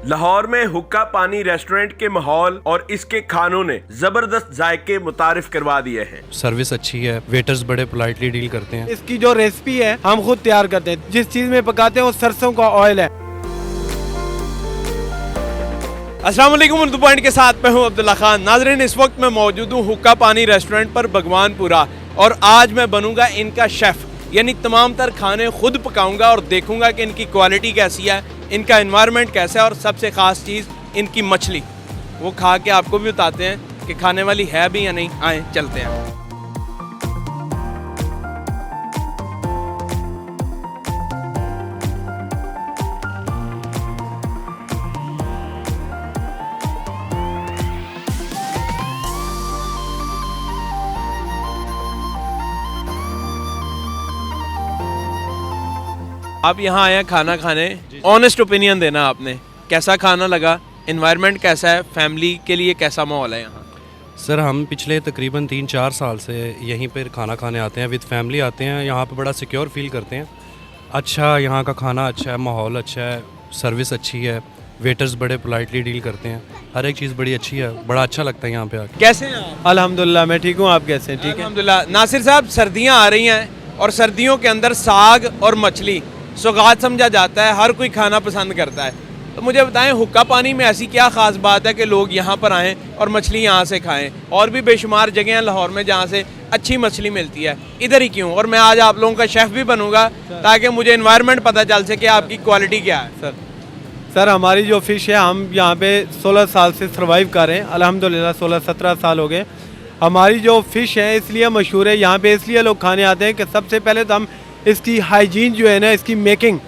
लाहौर में हुक्का पानी रेस्टोरेंट के माहौल और इसके खानों ने जबरदस्त जायके मुतारिफ करवा दिए हैं। सर्विस अच्छी है, वेटर्स बड़े पोलाइटली डील करते हैं। इसकी जो रेसिपी है हम खुद तैयार करते हैं, जिस चीज में पकाते हैं वो सरसों का ऑयल है। अस्सलाम वालेकुम, उर्दू पॉइंट के साथ मैं हूं अब्दुल्ला खान। नाज़रीन, इस वक्त मैं मौजूद हूं हुक्का पानी रेस्टोरेंट पर भगवानपुरा और आज मैं बनूंगा इनका शेफ़, यानी तमाम तर खाने खुद पकाऊंगा और देखूंगा कि इनकी क्वालिटी कैसी है, इनका एनवायरनमेंट कैसा है और सबसे ख़ास चीज़ इनकी मछली। वो खा के आपको भी बताते हैं कि खाने वाली है भी या नहीं। आए चलते हैं। आप यहाँ आए हैं खाना खाने, ऑनेस्ट ओपिनियन देना आपने, कैसा खाना लगा, एनवायरनमेंट कैसा है, फैमिली के लिए कैसा माहौल है यहाँ? सर, हम पिछले तकरीबन 3-4 साल से यहीं पर खाना खाने आते हैं, विद फैमिली आते हैं। यहाँ पे बड़ा सिक्योर फील करते हैं। अच्छा, यहाँ का खाना अच्छा है, माहौल अच्छा है, सर्विस अच्छी है, वेटर्स बड़े पोलाइटली डील करते हैं, हर एक चीज़ बड़ी अच्छी है, बड़ा अच्छा लगता है यहाँ पे आके। कैसे हैं आप? अल्हम्दुलिल्लाह मैं ठीक हूँ, आप कैसे हैं? ठीक है अल्हम्दुलिल्लाह। नासिर साहब, सर्दियाँ आ रही हैं और सर्दियों के अंदर साग और मछली सौगात समझा जाता है, हर कोई खाना पसंद करता है। तो मुझे बताएं, हुक्का पानी में ऐसी क्या ख़ास बात है कि लोग यहाँ पर आएँ और मछली यहाँ से खाएँ? और भी बेशुमार जगह हैं लाहौर में जहाँ से अच्छी मछली मिलती है, इधर ही क्यों? और मैं आज आप लोगों का शेफ़ भी बनूंगा ताकि मुझे एनवायरनमेंट पता चल सके आपकी क्वालिटी क्या है। सर, हमारी जो फ़िश है, हम यहाँ पे 16 साल से सर्वाइव कर रहे हैं। अल्हम्दुलिल्लाह 16-17 साल हो गए। हमारी जो फ़िश है इसलिए मशहूर है यहाँ पे, इसलिए लोग खाने आते हैं कि सबसे पहले तो हम इसकी हाइजीन जो है ना, इसकी मेकिंग,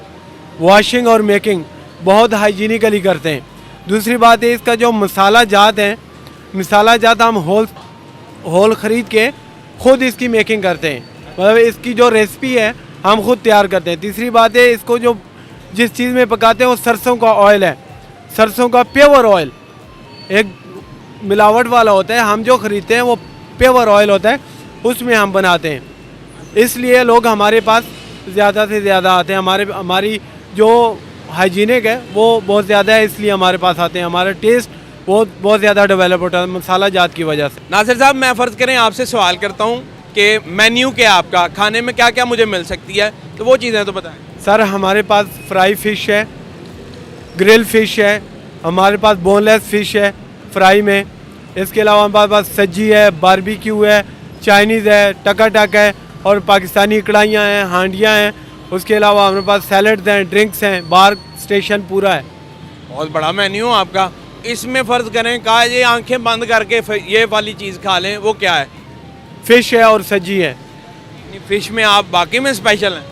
वॉशिंग और मेकिंग बहुत हाइजीनिकली करते हैं। दूसरी बात है इसका जो मसाला जात है, मसाला जात हम होल ख़रीद के ख़ुद इसकी मेकिंग करते हैं, मतलब इसकी जो रेसिपी है हम खुद तैयार करते हैं। तीसरी बात है इसको जो जिस चीज़ में पकाते हैं वो सरसों का ऑयल है, सरसों का प्योर ऑयल, एक मिलावट वाला होता है। हम जो ख़रीदते हैं वो प्योर ऑयल होता है, उसमें हम बनाते हैं, इसलिए लोग हमारे पास ज़्यादा से ज़्यादा आते हैं। हमारी जो हाइजीनिक है वो बहुत ज़्यादा है, इसलिए हमारे पास आते हैं। हमारा टेस्ट बहुत ज़्यादा डेवलप होता है मसाला जात की वजह से। नासिर साहब, मैं फ़र्ज़ करें आपसे सवाल करता हूँ कि मेन्यू क्या आपका, खाने में क्या क्या मुझे मिल सकती है, तो वो चीज़ें तो बताएं। सर, हमारे पास फ्राई फ़िश है, ग्रिल फ़िश है, हमारे पास बोनलेस फ़िश है फ्राई में। इसके अलावा हमारे पास सज्जी है, बारबेक्यू है, चाइनीज़ है, टका है और पाकिस्तानी कढ़ाइयाँ हैं, हांडियाँ हैं। उसके अलावा हमारे पास सैलड्स हैं, ड्रिंक्स हैं, बार स्टेशन पूरा है। बहुत बड़ा मेन्यू आपका। इसमें फ़र्ज़ करें कहा ये आंखें बंद करके ये वाली चीज़ खा लें, वो क्या है? फ़िश है और सज्जी है। फ़िश में आप बाकी में स्पेशल हैं?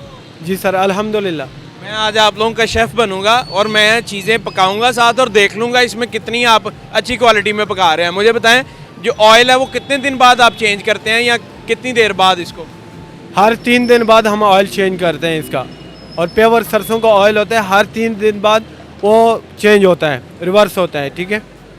जी सर, अल्हम्दुलिल्लाह। मैं आज आप लोगों का शेफ़ बनूंगा और मैं चीज़ें पकाऊंगा साथ और देख लूँगा इसमें कितनी आप अच्छी क्वालिटी में पका रहे हैं। मुझे बताएं, जो ऑयल है वो कितने दिन बाद आप चेंज करते हैं या कितनी देर बाद इसको? हर 3 दिन बाद हम ऑयल चेंज करते हैं इसका, और प्योर सरसों का ऑयल होता है, हर 3 दिन बाद वो चेंज होता है, रिवर्स होता है। ठीक है।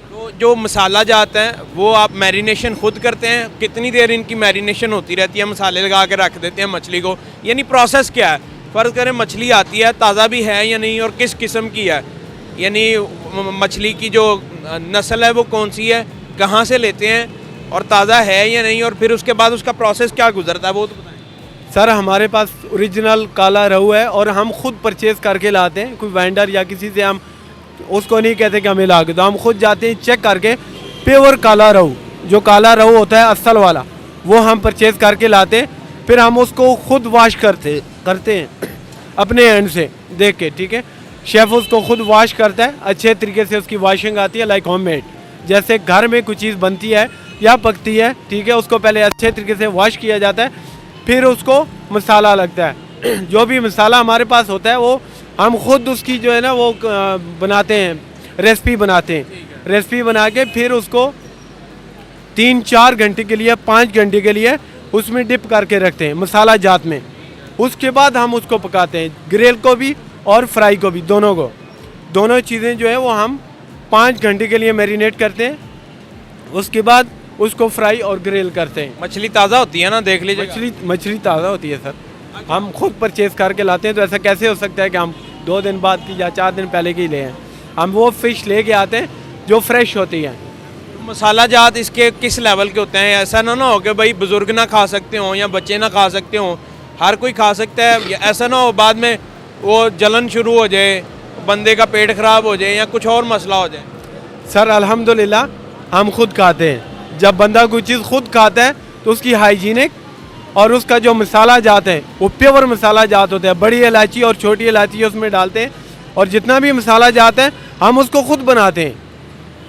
तो जो मसाला जाता है वो आप मैरिनेशन खुद करते हैं? कितनी देर इनकी मैरिनेशन होती रहती है? मसाले लगा के रख देते हैं मछली को, यानी प्रोसेस क्या है? फ़र्ज़ करें मछली आती है, ताज़ा भी है या नहीं, और किस किस्म की है, यानी मछली की जो नस्ल है वो कौन सी है, कहाँ से लेते हैं, और ताज़ा है या नहीं, और फिर उसके बाद उसका प्रोसेस क्या गुजरता है वो तो बताएं। सर, हमारे पास ओरिजिनल काला रहू है और हम खुद परचेज़ करके लाते हैं, कोई वेंडर या किसी से हम उसको नहीं कहते कि हमें ला के, तो हम खुद जाते हैं चेक करके। प्योर काला रहू, जो काला रहू होता है असल वाला, वो हम परचेज़ करके लाते हैं, फिर हम उसको खुद वॉश करते हैं अपने एंड से देख के। ठीक है। शेफ़ उसको खुद वॉश करता है, अच्छे तरीके से उसकी वॉशिंग आती है, लाइक होममेड, जैसे घर में कोई चीज़ बनती है या पकती है। ठीक है। उसको पहले अच्छे तरीके से वॉश किया जाता है, फिर उसको मसाला लगता है। जो भी मसाला हमारे पास होता है वो हम खुद उसकी जो है ना वो बनाते हैं, रेसिपी बनाते हैं। रेसिपी बना के फिर उसको 3-4 घंटे के लिए, 5 घंटे के लिए उसमें डिप करके रखते हैं मसाला जात में। उसके बाद हम उसको पकाते हैं, ग्रिल को भी और फ्राई को भी, दोनों को। दोनों चीज़ें जो है वो हम 5 घंटे के लिए मैरिनेट करते हैं, उसके बाद उसको फ्राई और ग्रिल करते हैं। मछली ताज़ा होती है ना, देख लीजिए। मछली ताज़ा होती है सर, हम खुद परचेज़ करके लाते हैं, तो ऐसा कैसे हो सकता है कि हम 2 दिन बाद की या 4 दिन पहले की ले हैं। हम वो फ़िश लेके आते हैं जो फ्रेश होती है। मसाला जात इसके किस लेवल के होते हैं? ऐसा ना हो कि भाई बुजुर्ग ना खा सकते हो या बच्चे ना खा सकते हो, हर कोई खा सकता है। या ऐसा ना हो बाद में वो जलन शुरू हो जाए, बंदे का पेट ख़राब हो जाए या कुछ और मसला हो जाए। सर अल्हम्दुलिल्लाह हम खुद खाते हैं। जब बंदा कोई चीज़ खुद खाता है तो उसकी हाइजीनिक और उसका जो मसाला जात है वो प्योर मसाला जात होता है। बड़ी इलायची और छोटी इलायची उसमें डालते हैं और जितना भी मसाला जात है हम उसको खुद बनाते हैं।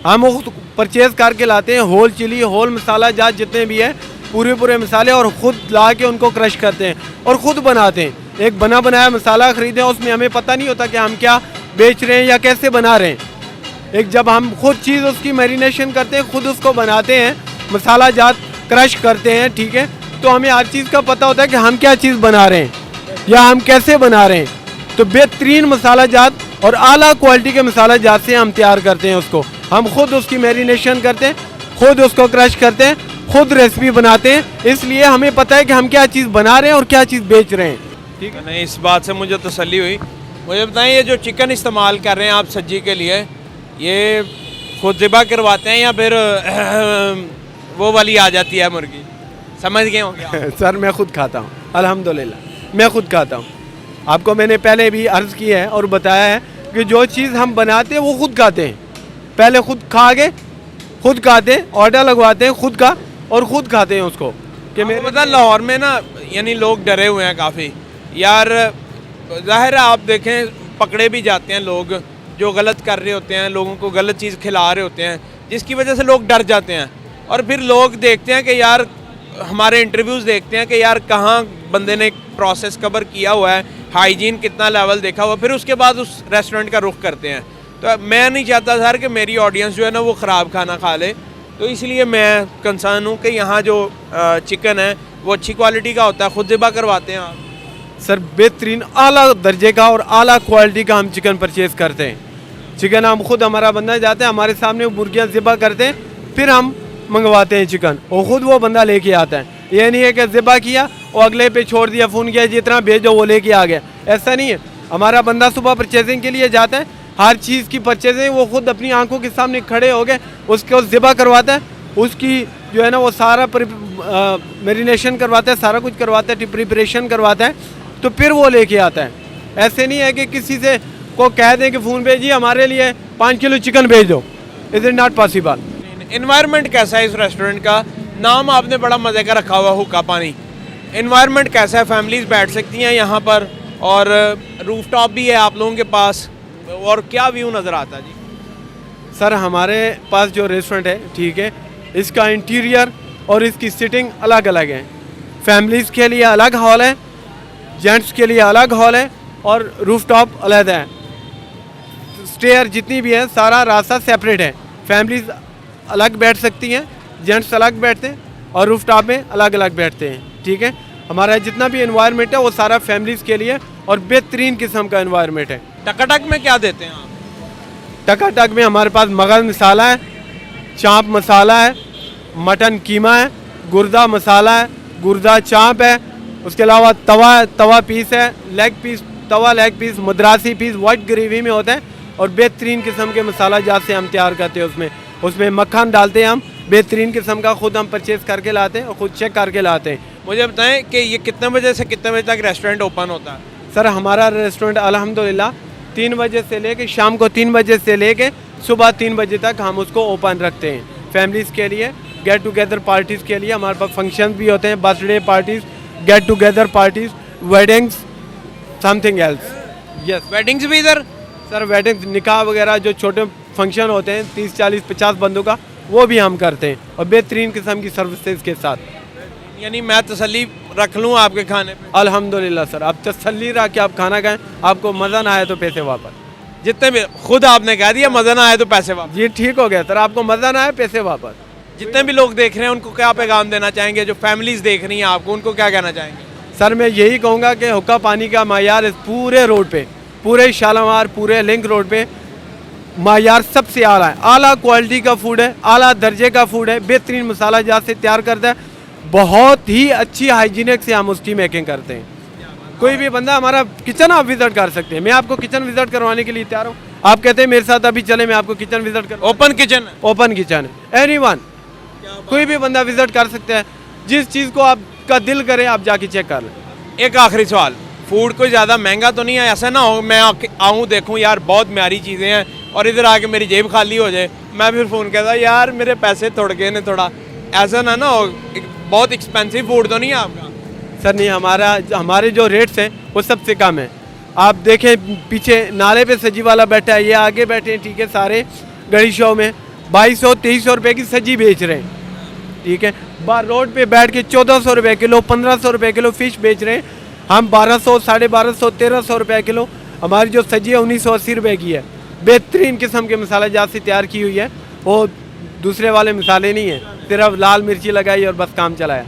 हम वो परचेज़ करके लाते हैं, होल चिली, होल मसाला जात जितने भी है पूरे मसाले, और ख़ुद ला के उनको क्रश करते हैं और ख़ुद बनाते हैं। एक बना बनाया मसाला ख़रीदें, उसमें हमें पता नहीं होता कि हम क्या बेच रहे हैं या कैसे बना रहे हैं। एक जब हम खुद चीज़ उसकी मैरिनेशन करते हैं, खुद उसको बनाते हैं, मसाला जात क्रश करते हैं, ठीक है, तो हमें हर चीज़ का पता होता है कि हम क्या चीज़ बना रहे हैं या हम कैसे बना रहे हैं। तो बेहतरीन मसाला जात और आला क्वालिटी के मसाला जात से हम तैयार करते हैं उसको। हम खुद उसकी मैरिनेशन करते हैं, खुद उसको क्रश करते हैं, खुद रेसिपी बनाते हैं, इसलिए हमें पता है कि हम क्या चीज़ बना रहे हैं और क्या चीज़ बेच रहे हैं। ठीक है, नहीं इस बात से मुझे तसल्ली हुई। मुझे बताएं, ये जो चिकन इस्तेमाल कर रहे हैं आप सब्जी के लिए, ये खुद ज़िबा करवाते हैं या फिर वो वाली आ जाती है मुर्गी? समझ गए होंगे आप। सर मैं खुद खाता हूँ, अल्हम्दुलिल्लाह मैं खुद खाता हूँ। आपको मैंने पहले भी अर्ज़ किया है और बताया है कि जो चीज़ हम बनाते हैं वो खुद खाते हैं। पहले खुद खा के खुद खाते हैं, ऑर्डर लगवाते हैं खुद का और खुद खाते हैं उसको। कि मेरे पता लाहौर में ना यानी लोग डरे हुए हैं काफ़ी यार। ज़ाहिर है आप देखें पकड़े भी जाते हैं लोग जो गलत कर रहे होते हैं, लोगों को गलत चीज़ खिला रहे होते हैं, जिसकी वजह से लोग डर जाते हैं। और फिर लोग देखते हैं कि यार हमारे इंटरव्यूज़ देखते हैं कि यार कहाँ बंदे ने प्रोसेस कवर किया हुआ है, हाइजीन कितना लेवल देखा हुआ, फिर उसके बाद उस रेस्टोरेंट का रुख करते हैं। तो मैं नहीं चाहता सर कि मेरी ऑडियंस जो है ना वो ख़राब खाना खा ले, तो इसलिए मैं कंसर्न हूँ कि यहाँ जो चिकन है वो अच्छी क्वालिटी का होता है, खुद ज़िबा करवाते हैं आप? सर बेहतरीन आला दर्जे का और आला क्वालिटी का हम चिकन परचेज़ करते हैं। चिकन हम खुद, हमारा बंदा जाता है, हमारे सामने मुर्गियाँ ज़िबा करते हैं, फिर हम मंगवाते हैं चिकन और ख़ुद वो बंदा लेके आता है। ये नहीं है कि ज़िबा किया और अगले पे छोड़ दिया, फ़ोन किया जितना भेजो वो लेके आ गया, ऐसा नहीं है। हमारा बंदा सुबह परचेजिंग के लिए जाता है, हर चीज़ की परचेजिंग वो खुद अपनी आंखों के सामने खड़े हो गए उसको ज़िबा करवाता है, उसकी जो है ना वो सारा मैरिनेशन करवाता है, सारा कुछ करवाता है, प्रिपरेशन करवाता है, तो फिर वो लेके आता है। ऐसे नहीं है कि किसी से को कह दें कि फ़ोन भेजिए हमारे लिए 5 किलो चिकन भेज दो, it is not possible. Environment कैसा है इस रेस्टोरेंट का? नाम आपने बड़ा मज़े का रखा हुआ हुक्का पानी। इन्वायरमेंट कैसा है? फैमिलीज़ बैठ सकती हैं यहाँ पर और रूफटॉप भी है आप लोगों के पास, और क्या व्यू नज़र आता है जी? सर हमारे पास जो रेस्टोरेंट है, ठीक है, इसका इंटीरियर और इसकी सिटिंग अलग अलग है। फैमिलीज़ के लिए अलग हॉल है, जेंट्स के लिए अलग हॉल है और रूफटॉप अलग है। स्टेयर जितनी भी है सारा रास्ता सेपरेट है। फैमिलीज़ अलग बैठ सकती हैं, जेंट्स अलग बैठते हैं और रूफटॉप में अलग अलग बैठते हैं, ठीक है। हमारा जितना भी एनवायरनमेंट है वो सारा फैमिलीज़ के लिए और बेहतरीन किस्म का एनवायरनमेंट है। टकाटक में क्या देते हैं आप? टकाटक में हमारे पास मगज़ मसाला है, चाँप मसाला है, मटन कीमा है, गुर्दा मसाला है, गुर्दा चाँप है, उसके अलावा तवा पीस है, लेग पीस, तवा leg piece, Madrasi piece white gravy में होता है और बेहतरीन किस्म के मसाला जात से हम तैयार करते हैं। उसमें मक्खन डालते हैं हम, बेहतरीन किस्म का खुद हम परचेज़ करके लाते हैं और ख़ुद चेक करके लाते हैं। मुझे बताएं कि ये कितने बजे से कितने बजे तक रेस्टोरेंट ओपन होता है? सर हमारा रेस्टोरेंट अल्हम्दुलिल्लाह 3 बजे से लेके शाम को 3 बजे से लेके सुबह 3 बजे तक हम उसको ओपन रखते हैं। फैमिलीज़ के लिए, गेट टुगेदर पार्टीज़ के लिए हमारे पास फंक्शन भी होते हैं, birthday parties, get together parties, weddings, something else. Yes, weddings भी इधर? सर वेडिंग्स, निकाह वगैरह जो छोटे फंक्शन होते हैं 30, 40, 50 बंदों का, वो भी हम करते हैं और बेहतरीन किस्म की सर्विसेज के साथ। यानी मैं तसल्ली रख लूँ आपके खाने पे? अल्हम्दुलिल्लाह सर, आप तसल्ली रख के आप खाना खाएं, आपको मज़ा ना आए तो पैसे वापस। जितने भी, खुद आपने कह दिया मज़ा ना आए तो पैसे वापस। जी ठीक हो गया सर, आपको मज़ा ना आए पैसे वापस। जितने भी लोग देख रहे हैं उनको क्या पैगाम देना चाहेंगे? जो फैमिलीज़ देख रही हैं आपको, उनको क्या कहना चाहेंगे? सर मैं यही कहूँगा कि हुक्का पानी का मायार इस पूरे रोड पे, पूरे शालामार, पूरे लिंक रोड पे मायार सबसे आला है। आला क्वालिटी का फूड है, आला दर्जे का फूड है, बेहतरीन मसाला जात से तैयार करता है, बहुत ही अच्छी हाइजीनिक से हम उसकी मेकिंग करते हैं। कोई भी बंदा हमारा किचन आप विज़िट कर सकते हैं, मैं आपको किचन विज़िट करवाने के लिए तैयार हूँ। आप कहते हैं मेरे साथ अभी चले, मैं आपको किचन विजिट कर, ओपन किचन है। ओपन किचन है, एनीवन, कोई भी बंदा विजिट कर सकता है। जिस चीज़ को आपका दिल करे आप जाके चेक कर लें। एक आखिरी सवाल, फूड कोई ज़्यादा महंगा तो नहीं है? ऐसा ना हो मैं आऊँ देखूँ यार बहुत म्यारी चीज़ें हैं और इधर आके मेरी जेब खाली हो जाए, मैं फिर फ़ोन कहता यार मेरे पैसे थोड़ गए ने थोड़ा, ऐसा ना हो बहुत एक्सपेंसिव फूड तो नहीं है आपका? सर नहीं, हमारे जो रेट्स हैं वो सबसे कम है। आप देखें पीछे नाले पे सजी वाला बैठा है, ये आगे बैठे हैं, ठीक है, सारे गड़ी शो में 2200-2300 रुपये की सजी बेच रहे हैं, ठीक है। बाहर रोड पे बैठ के 1400 रुपये किलो, 1500 रुपये किलो फ़िश बेच रहे हैं। हम 1200, 1250, 1300 रुपये किलो। हमारी जो सजी है 1980 रुपये की है। बेहतरीन किस्म के मसाला जात से तैयार की हुई है, वो दूसरे वाले मसाले नहीं है, सिर्फ लाल मिर्ची लगाई और बस काम चलाया।